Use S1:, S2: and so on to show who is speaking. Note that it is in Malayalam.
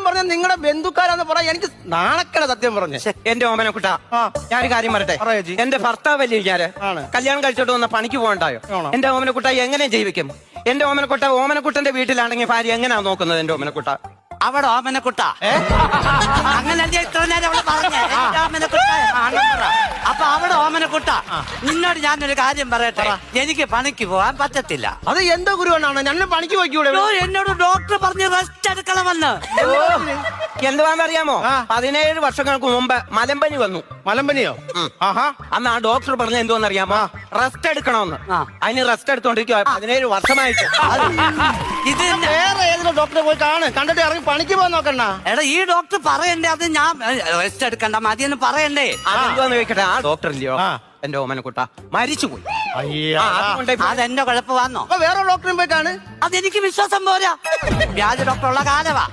S1: സത്യം പറഞ്ഞ നിങ്ങളുടെ ബന്ധുക്കാരാന്ന് പറയാൻ എനിക്ക് നാണക്കല സത്യം പറഞ്ഞ.
S2: എന്റെ ഓമനക്കുട്ട, ഞാനൊരു കാര്യം പറയട്ടെ. എന്റെ ഭർത്താവല്ലേ ഞാന് കല്യാണം കഴിച്ചോട്ട് വന്ന പണിക്ക് പോകണ്ടായോ? എന്റെ ഓമനക്കുട്ട എങ്ങനെ ജീവിക്കും? എന്റെ ഓമനക്കുട്ട ഓമനക്കുട്ടന്റെ വീട്ടിലാണെങ്കിൽ ഭാര്യ എങ്ങനെയാ നോക്കുന്നത്? എന്റെ ഓമനക്കുട്ട
S3: അവിടെ ഓമനക്കുട്ട അങ്ങനെ ഇത്ര നേരം അവള് പറഞ്ഞേ ഓമനക്കുട്ട. അപ്പൊ അവിടെ ഓമനക്കുട്ട, നിന്നോട് ഞാനൊരു കാര്യം പറയട്ടെ. എനിക്ക് പണിക്ക് പോകാൻ പറ്റത്തില്ല.
S1: അത് എന്തോ ഗുരുവനാണ്? ഞാൻ പണിക്ക് പോയിക്കൂടെ?
S3: എന്നോട് ഡോക്ടർ പറഞ്ഞ് റെസ്റ്റ് എടുക്കണമെന്ന്.
S2: എന്തുവാന്നറിയാമോ? 17 വർഷങ്ങൾക്ക് മുമ്പ് മലമ്പനി വന്നു.
S1: മലമ്പനിയോ?
S2: അന്ന് ആ ഡോക്ടർ പറഞ്ഞ എന്തോന്നറിയാമോ? റെസ്റ്റ് എടുക്കണമെന്ന്. അതിന് റെസ്റ്റ് എടുത്തോണ്ടിരിക്കുക 17 വർഷമായിട്ട്.
S3: ഇത്
S1: വേറെ ഏതെങ്കിലും ഡോക്ടറെ പോയി കണ്ടിട്ട് ഇറങ്ങി പണിക്ക് പോകാൻ നോക്കണ്ട.
S3: എടാ, ഈ ഡോക്ടർ പറയണ്ടേ? അത് ഞാൻ റെസ്റ്റ് എടുക്കണ്ട മതിയെന്ന് പറയണ്ടേ?
S2: അതെന്തോന്ന് ചോദിക്കട്ടെ, ആ ഡോക്ടർ ഇല്ലയോ എന്റെ ഓമനക്കുട്ട മരിച്ചുപോയി.
S3: അതെന്റെ കുഴപ്പമാണോ?
S1: വേറെ ഡോക്ടറെ പോയി
S3: അതെനിക്ക് വിശ്വാസം പോരാ. വ്യാജ ഡോക്ടറുള്ള കാലവാ.